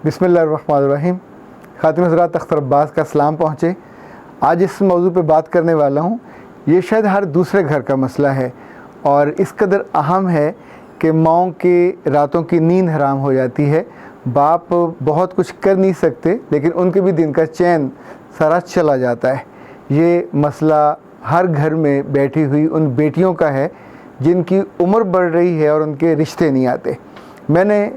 बिस्मिल्लाहिर्रहमानिर्रहीम। खातिन हज़रात, अख्तर अब्बास का सलाम पहुँचे। आज इस मौजू पे बात करने वाला हूँ। ये शायद हर दूसरे घर का मसला है और इस कदर अहम है कि माँओं के रातों की नींद हराम हो जाती है। बाप बहुत कुछ कर नहीं सकते लेकिन उनके भी दिन का चैन सारा चला जाता है। ये मसला हर घर में बैठी हुई उन बेटियों का है जिनकी उम्र बढ़ रही है और उनके रिश्ते नहीं आते। मैंने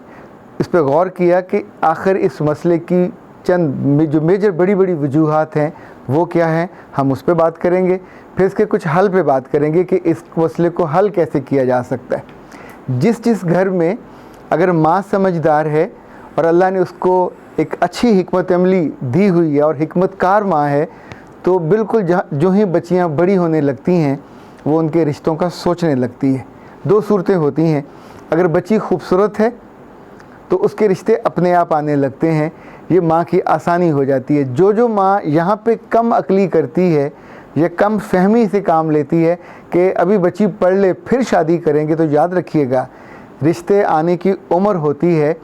इस पर गौर किया कि आखिर इस मसले की चंद जो मेजर बड़ी बड़ी वजूहात हैं वो क्या हैं, हम उस पर बात करेंगे। फिर इसके कुछ हल पे बात करेंगे कि इस मसले को हल कैसे किया जा सकता है। जिस घर में अगर माँ समझदार है और अल्लाह ने उसको एक अच्छी हिकमत अमली दी हुई है और हिकमतकार माँ है, तो बिल्कुल जो ही बच्चियाँ बड़ी होने लगती हैं वो उनके रिश्तों का सोचने लगती है। दो सूरतें होती हैं। अगर बच्ची खूबसूरत है तो उसके रिश्ते अपने आप आने लगते हैं। ये माँ की आसानी हो जाती है। जो माँ यहाँ पे कम अक्ली करती है या कम फहमी से काम लेती है कि अभी बच्ची पढ़ ले फिर शादी करेंगे, तो याद रखिएगा रिश्ते आने की उम्र होती है।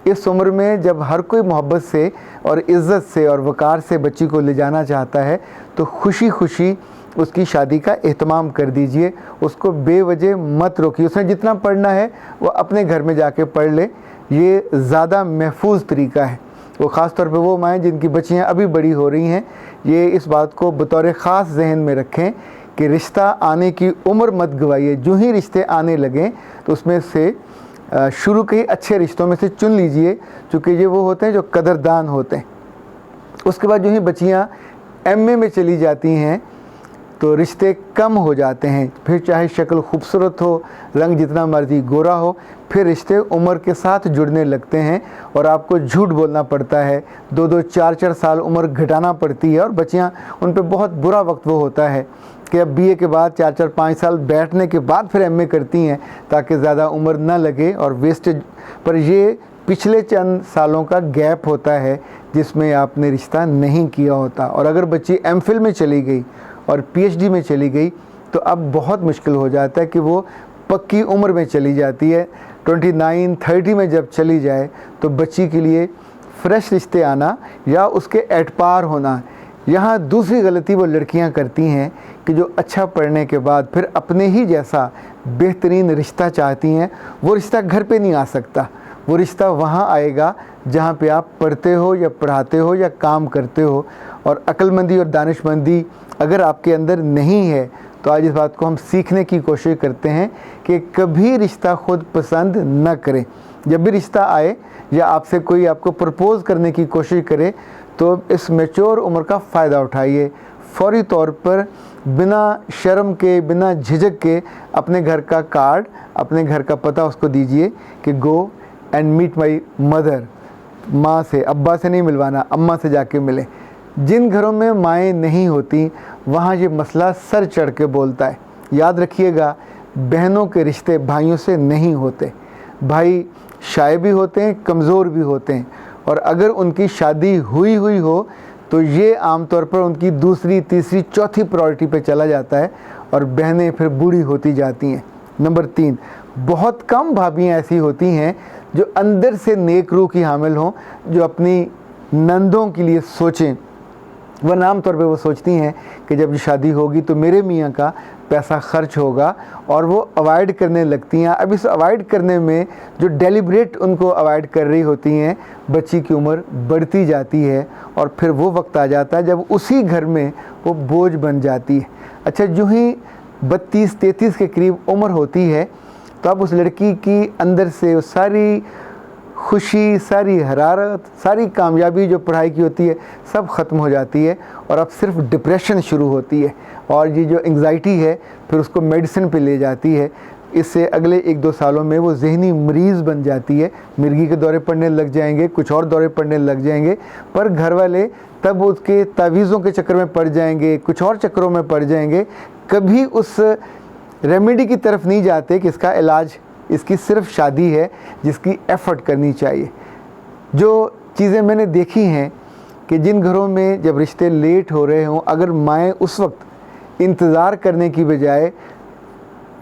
इस उम्र में जब हर कोई मोहब्बत से और इज़्ज़त से और वक़ार से बच्ची को ले जाना चाहता है तो खुशी खुशी उसकी शादी का एहतमाम कर दीजिए। उसको बेवजह मत रोकिए। उसने जितना पढ़ना है वो अपने घर में जाके पढ़ ले। ये ज़्यादा महफूज तरीका है। वो ख़ास तौर पे वो माएँ जिनकी बच्चियाँ अभी बड़ी हो रही हैं, ये इस बात को बतौर ख़ास जहन में रखें कि रिश्ता आने की उम्र मत गवाइए। जो ही रिश्ते आने लगें तो उसमें से शुरू के ही अच्छे रिश्तों में से चुन लीजिए, क्योंकि ये वो होते हैं जो कदरदान होते हैं। उसके बाद जो ही बच्चियाँ एमए में चली जाती हैं तो रिश्ते कम हो जाते हैं। फिर चाहे शक्ल खूबसूरत हो, रंग जितना मर्जी गोरा हो, फिर रिश्ते उम्र के साथ जुड़ने लगते हैं और आपको झूठ बोलना पड़ता है। 2-2, 4-4 साल उम्र घटाना पड़ती है और बच्चियाँ उन पर बहुत बुरा वक्त वो होता है कि अब बीए के बाद 4-4, 5 साल बैठने के बाद फिर एमए करती हैं ताकि ज़्यादा उम्र ना लगे और वेस्टेज। पर ये पिछले चंद सालों का गैप होता है जिसमें आपने रिश्ता नहीं किया होता। और अगर बच्ची एमफिल में चली गई और पीएचडी में चली गई तो अब बहुत मुश्किल हो जाता है कि वो पक्की उम्र में चली जाती है। 29-30 में जब चली जाए तो बच्ची के लिए फ़्रेश रिश्ते आना या उसके एट पार होना। यहाँ दूसरी गलती वो लड़कियाँ करती हैं कि जो अच्छा पढ़ने के बाद फिर अपने ही जैसा बेहतरीन रिश्ता चाहती हैं। वो रिश्ता घर पे नहीं आ सकता। वो रिश्ता वहाँ आएगा जहाँ पे आप पढ़ते हो या पढ़ाते हो या काम करते हो। और अक्लमंदी और दानिशमंदी अगर आपके अंदर नहीं है तो आज इस बात को हम सीखने की कोशिश करते हैं कि कभी रिश्ता खुद पसंद न करें। जब भी रिश्ता आए या आपसे कोई आपको प्रपोज़ करने की कोशिश करे तो इस मैच्योर उम्र का फ़ायदा उठाइए। फौरी तौर पर बिना शर्म के, बिना झिझक के अपने घर का कार्ड, अपने घर का पता उसको दीजिए कि go and meet my mother. माँ से, अब्बा से नहीं मिलवाना, अम्मा से जाके मिले। जिन घरों में माएँ नहीं होती वहाँ ये मसला सर चढ़ के बोलता है। याद रखिएगा, बहनों के रिश्ते भाइयों से नहीं होते। भाई शाये भी होते हैं, कमज़ोर भी होते हैं, और अगर उनकी शादी हुई हो तो ये आमतौर पर उनकी दूसरी, तीसरी, चौथी प्रायोरिटी पे चला जाता है और बहनें फिर बूढ़ी होती जाती हैं। नंबर 3, बहुत कम भाभियाँ ऐसी होती हैं जो अंदर से नेक रूह की हामिल हों, जो अपनी नंदों के लिए सोचें। वरना आम तौर पे वो सोचती हैं कि जब शादी होगी तो मेरे मियाँ का पैसा खर्च होगा और वो अवॉइड करने लगती हैं। अब इस अवॉइड करने में जो डेलिब्रेट उनको अवॉइड कर रही होती हैं, बच्ची की उम्र बढ़ती जाती है और फिर वो वक्त आ जाता है जब उसी घर में वो बोझ बन जाती है। अच्छा, जो ही 32-33 के करीब उम्र होती है तो अब उस लड़की की अंदर से सारी खुशी, सारी हरारत, सारी कामयाबी जो पढ़ाई की होती है सब ख़त्म हो जाती है और अब सिर्फ डिप्रेशन शुरू होती है। और ये जो एंग्ज़ाइटी है फिर उसको मेडिसिन पे ले जाती है। इससे अगले 1-2 सालों में वो जहनी मरीज़ बन जाती है। मिर्गी के दौरे पड़ने लग जाएंगे, कुछ और दौरे पड़ने लग जाएंगे। पर घर वाले तब उसके तावीज़ों के चक्कर में पड़ जाएंगे, कुछ और चक्करों में पड़ जाएंगे। कभी उस रेमेडी की तरफ नहीं जाते कि इसका इलाज, इसकी सिर्फ शादी है जिसकी एफ़र्ट करनी चाहिए। जो चीज़ें मैंने देखी हैं कि जिन घरों में जब रिश्ते लेट हो रहे हों, अगर माएँ उस वक्त इंतज़ार करने की बजाय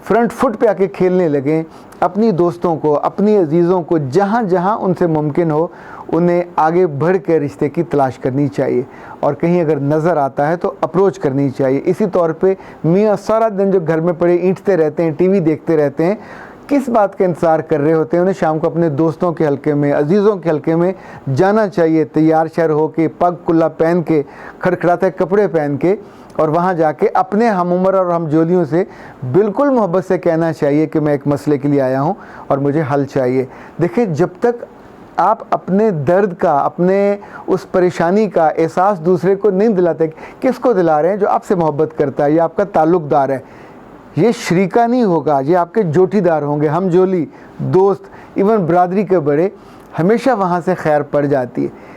फ्रंट फुट पे आके खेलने लगें, अपनी दोस्तों को, अपनी अजीज़ों को जहाँ जहाँ उनसे मुमकिन हो उन्हें आगे बढ़ कर रिश्ते की तलाश करनी चाहिए, और कहीं अगर नज़र आता है तो अप्रोच करनी चाहिए। इसी तौर पे मियाँ सारा दिन जो घर में पड़े ईंटते रहते हैं, टीवी देखते रहते हैं, किस बात का इंतज़ार कर रहे होते हैं? उन्हें शाम को अपने दोस्तों के हल्के में, अजीज़ों के हल्के में जाना चाहिए, तैयार शैर हो के, पग कुल्ला पहन के, खड़खड़ाते कपड़े पहन के, और वहाँ जाके अपने हम उम्र और हम जोलियों से बिल्कुल मोहब्बत से कहना चाहिए कि मैं एक मसले के लिए आया हूँ और मुझे हल चाहिए। देखिए, जब तक आप अपने दर्द का, अपने उस परेशानी का एहसास दूसरे को नहीं दिलाते, किसको दिला रहे हैं? जो आपसे मोहब्बत करता है, ये आपका ताल्लुक़दार है, ये शरीका नहीं होगा, ये आपके जोटीदार होंगे, हम जोली, दोस्त, इवन बरादरी के बड़े, हमेशा वहाँ से खैर पड़ जाती है।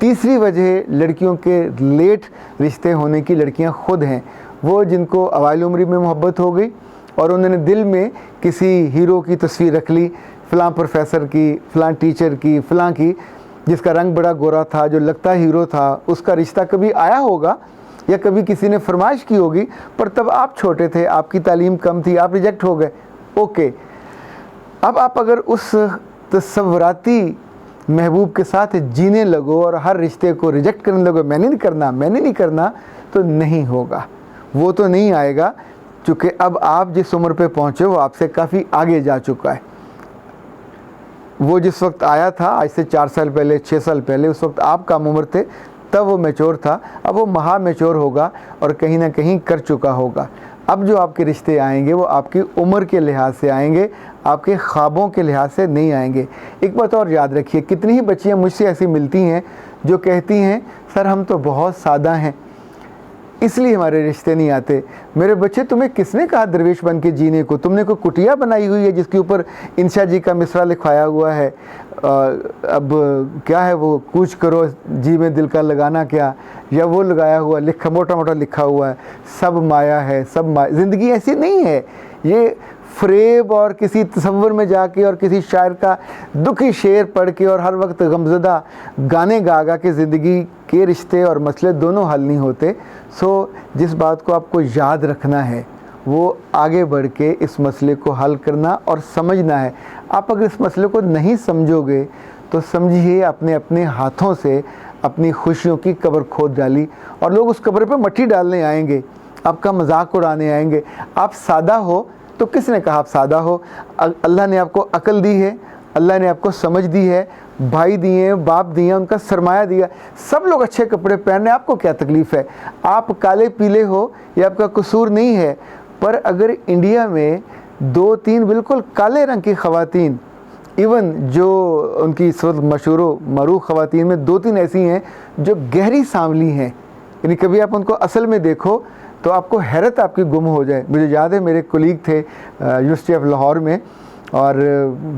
तीसरी वजह लड़कियों के लेट रिश्ते होने की लड़कियाँ खुद हैं, वो जिनको अवाइल उम्री में मोहब्बत हो गई और उन्होंने दिल में किसी हीरो की तस्वीर रख ली, फ़लाँ प्रोफेसर की, फ़लाँ टीचर की, फ़लाँ की, जिसका रंग बड़ा गोरा था, जो लगता हीरो था, उसका रिश्ता कभी आया होगा या कभी किसी ने फरमाइश की होगी, पर तब आप छोटे थे, आपकी तालीम कम थी, आप रिजेक्ट हो गए। ओके, अब आप अगर उस तसव्वुराती महबूब के साथ जीने लगो और हर रिश्ते को रिजेक्ट करने लगो, मैंने नहीं करना, तो नहीं होगा, वो तो नहीं आएगा, क्योंकि अब आप जिस उम्र पे पहुँचे वो आपसे काफ़ी आगे जा चुका है। वो जिस वक्त आया था, आज से 4 साल पहले, 6 साल पहले, उस वक्त आप कम उम्र थे, तब वो मैच्योर था, अब वो महा मैच्योर होगा और कहीं ना कहीं कर चुका होगा। अब जो आपके रिश्ते आएंगे वो आपकी उम्र के लिहाज से आएंगे, आपके ख्वाबों के लिहाज से नहीं आएंगे। एक बात और याद रखिए, कितनी ही बच्चियाँ मुझसे ऐसी मिलती हैं जो कहती हैं, सर हम तो बहुत सादा हैं, इसलिए हमारे रिश्ते नहीं आते। मेरे बच्चे, तुम्हें किसने कहा दरवेश बन के जीने को? तुमने कोई कुटिया बनाई हुई है जिसके ऊपर इंशा जी का मिसरा लिखवाया हुआ है? अब क्या है वो, कूच करो जी में दिल का लगाना क्या, या वो लगाया हुआ लिखा, मोटा मोटा लिखा हुआ है, सब माया है, सब माया। ज़िंदगी ऐसी नहीं है, ये फ़रेब और किसी तसव्वुर में जाके और किसी शायर का दुखी शेर पढ़ के और हर वक्त गमज़दा गाने गा गा के ज़िंदगी के रिश्ते और मसले दोनों हल नहीं होते। सो जिस बात को आपको याद रखना है वो आगे बढ़ के इस मसले को हल करना और समझना है। आप अगर इस मसले को नहीं समझोगे तो समझिए अपने अपने हाथों से अपनी खुशियों की कब्र खोद डाली, और लोग उस कब्र पे मट्टी डालने आएंगे, आपका मजाक उड़ाने आएंगे। आप सादा हो तो किसने कहा आप सादा हो? अल्लाह ने आपको अकल दी है, अल्लाह ने आपको समझ दी है, भाई दिए, बाप दिए, उनका सरमाया दिया, सब लोग अच्छे कपड़े पहन रहे हैं, आपको क्या तकलीफ़ है? आप काले पीले हो, ये आपका कसूर नहीं है। पर अगर इंडिया में 2-3 बिल्कुल काले रंग की ख़वातीन, इवन जो उनकी इस वक्त मशहूर मरूफ ख़वातीन में 2-3 ऐसी हैं जो गहरी सांवली हैं, यानी कभी आप उनको असल में देखो तो आपको हैरत आपकी गुम हो जाए। मुझे याद है, मेरे कोलीग थे यूनिवर्सिटी ऑफ लाहौर में, और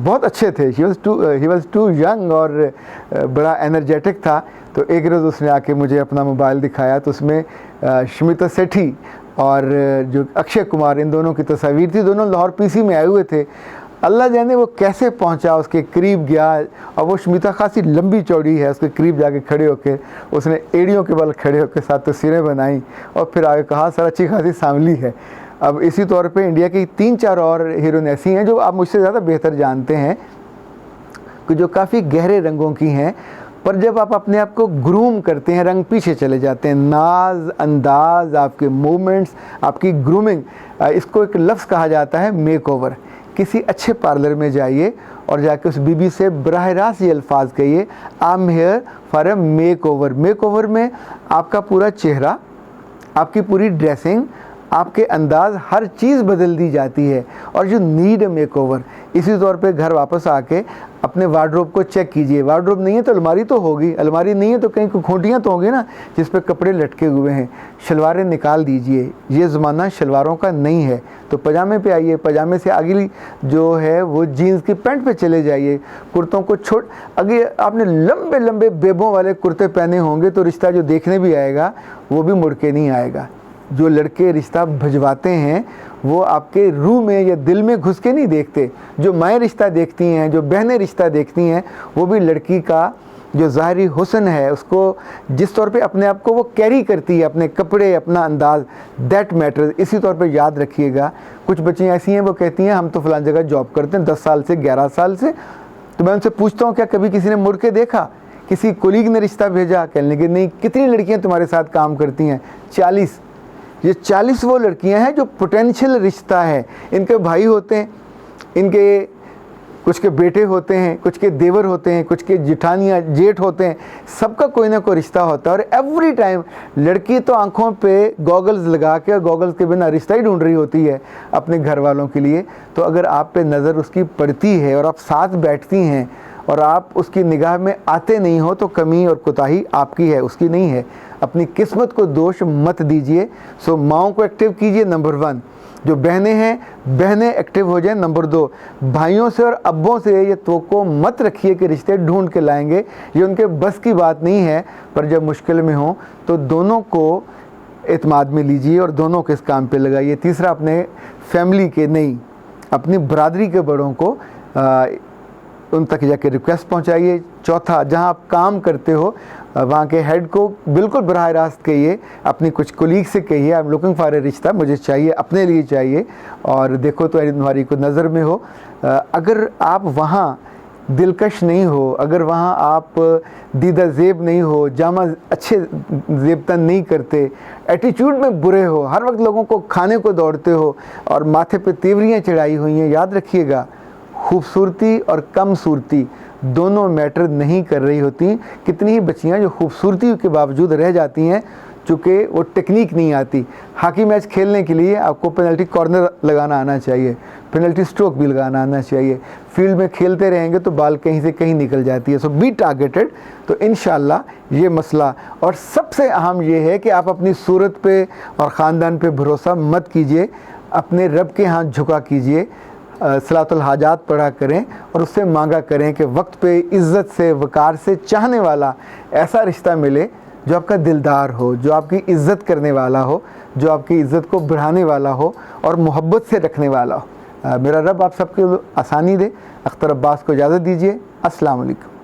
बहुत अच्छे थे, ही वॉज टू यंग और बड़ा एनर्जेटिक था। तो एक रोज़ उसने आके मुझे अपना मोबाइल दिखाया, तो उसमें शमिता सेठी और जो अक्षय कुमार, इन दोनों की तस्वीर थी। दोनों लाहौर पीसी में आए हुए थे। अल्लाह जाने वो कैसे पहुंचा, उसके करीब गया, और वो शमिता खासी लंबी चौड़ी है, उसके करीब जाके खड़े होकर उसने एड़ियों के बल खड़े होकर साथ तस्वीरें बनाई, और फिर आगे कहा सर अच्छी खासी सांवली है। अब इसी तौर पे इंडिया की 3-4 और हीरोइन ऐसी हैं जो आप मुझसे ज़्यादा बेहतर जानते हैं कि जो काफ़ी गहरे रंगों की हैं, पर जब आप अपने आप को ग्रूम करते हैं, रंग पीछे चले जाते हैं। नाज, अंदाज, आपके मूवमेंट्स, आपकी ग्रूमिंग, इसको एक लफ्ज़ कहा जाता है मेकओवर। किसी अच्छे पार्लर में जाइए और जाके उस बीबी से बराह रास्त ये अल्फाज कहिए, I am here for a makeover. Makeover में आपका पूरा चेहरा, आपकी पूरी ड्रेसिंग, आपके अंदाज़, हर चीज़ बदल दी जाती है। और जो नीड मेकओवर, इसी तौर पे घर वापस आके अपने वार्डरोब को चेक कीजिए। वार्डरोब नहीं है तो अलमारी तो होगी, अलमारी नहीं है तो कहीं खूंटियाँ तो होंगी ना जिस पे कपड़े लटके हुए हैं। शलवारें निकाल दीजिए, ये ज़माना शलवारों का नहीं है, तो पजामे पे आइए, पजामे से अगली जो है वो जीन्स की पैंट पे चले जाइए। कुर्तों को अगर आपने लंबे लंबे बेबों वाले कुर्ते पहने होंगे तो रिश्ता जो देखने भी आएगा वो भी मुड़ के नहीं आएगा। जो लड़के रिश्ता भिजवाते हैं वो आपके रूह में या दिल में घुस के नहीं देखते। जो माएँ रिश्ता देखती हैं, जो बहनें रिश्ता देखती हैं, वो भी लड़की का जो ज़ाहरी हुस्न है उसको जिस तौर पे अपने आप को वो कैरी करती है, अपने कपड़े, अपना अंदाज़, दैट मैटर्स। इसी तौर पे याद रखिएगा। कुछ बच्चियाँ ऐसी हैं वो कहती हैं हम तो फ़लाँ जगह जॉब करते हैं 10 साल से, 11 साल से। तो मैं उनसे पूछता हूँ क्या कभी किसी ने मुड़ के देखा, किसी कोलीग ने रिश्ता भेजा? कहने लगे नहीं। कितनी लड़कियाँ तुम्हारे साथ काम करती हैं? 40। ये 40 वो लड़कियाँ हैं जो पोटेंशियल रिश्ता है। इनके भाई होते हैं, इनके कुछ के बेटे होते हैं, कुछ के देवर होते हैं, कुछ के जिठानियाँ जेठ होते हैं, सबका कोई ना कोई रिश्ता होता है। और एवरी टाइम लड़की तो आंखों पे गॉगल्स लगा के, गॉगल्स के बिना रिश्ता ही ढूंढ रही होती है अपने घर वालों के लिए। तो अगर आप पे नज़र उसकी पड़ती है और आप साथ बैठती हैं और आप उसकी निगाह में आते नहीं हो तो कमी और कोताही आपकी है, उसकी नहीं है। अपनी किस्मत को दोष मत दीजिए। सो माओं को एक्टिव कीजिए, नंबर 1। जो बहनें हैं, बहनें एक्टिव हो जाएं, नंबर 2। भाइयों से और अब्बों से ये तवक्को मत रखिए कि रिश्ते ढूंढ के लाएंगे, ये उनके बस की बात नहीं है। पर जब मुश्किल में हो तो दोनों को एतमाद में लीजिए और दोनों को इस काम पे लगाइए। तीसरा, अपने फैमिली के नहीं, अपनी बरादरी के बड़ों को उन तक जाके रिक्वेस्ट पहुंचाइए। चौथा, जहां आप काम करते हो वहाँ के हेड को बिल्कुल बराह रास्त कहिए, अपनी कुछ कोलीग से कहिए I am looking for a रिश्ता, मुझे चाहिए, अपने लिए चाहिए, और देखो तो तुम्हारी को नज़र में हो। अगर आप वहाँ दिलकश नहीं हो, अगर वहाँ आप दीदा ज़ेब नहीं हो, जामा अच्छे ज़ेबतन नहीं करते, एटीट्यूड में बुरे हो, हर वक्त लोगों को खाने को दौड़ते हो और माथे पे तेवरियाँ चढ़ाई हुई हैं, याद रखिएगा खूबसूरती और कम सूरती दोनों मैटर नहीं कर रही होती। कितनी ही बच्चियाँ जो खूबसूरती के बावजूद रह जाती हैं चूँकि वो टेक्निक नहीं आती। हॉकी मैच खेलने के लिए आपको पेनल्टी कॉर्नर लगाना आना चाहिए, पेनल्टी स्ट्रोक भी लगाना आना चाहिए। फील्ड में खेलते रहेंगे तो बाल कहीं से कहीं निकल जाती है। सो बी टारगेटेड। तो इंशाल्लाह ये मसला, और सबसे अहम ये है कि आप अपनी सूरत पे और ख़ानदान पे भरोसा मत कीजिए, अपने रब के हाथ झुका कीजिए, सलातुल हाजात पढ़ा करें और उससे मांगा करें कि वक्त पे इज़्ज़त से, वक़ार से चाहने वाला ऐसा रिश्ता मिले जो आपका दिलदार हो, जो आपकी इज़्ज़त करने वाला हो, जो आपकी इज़्ज़त को बढ़ाने वाला हो और मोहब्बत से रखने वाला हो। मेरा रब आप सबके आसानी दे। अख्तर अब्बास को इजाज़त दीजिए। अस्सलाम वालेकुम।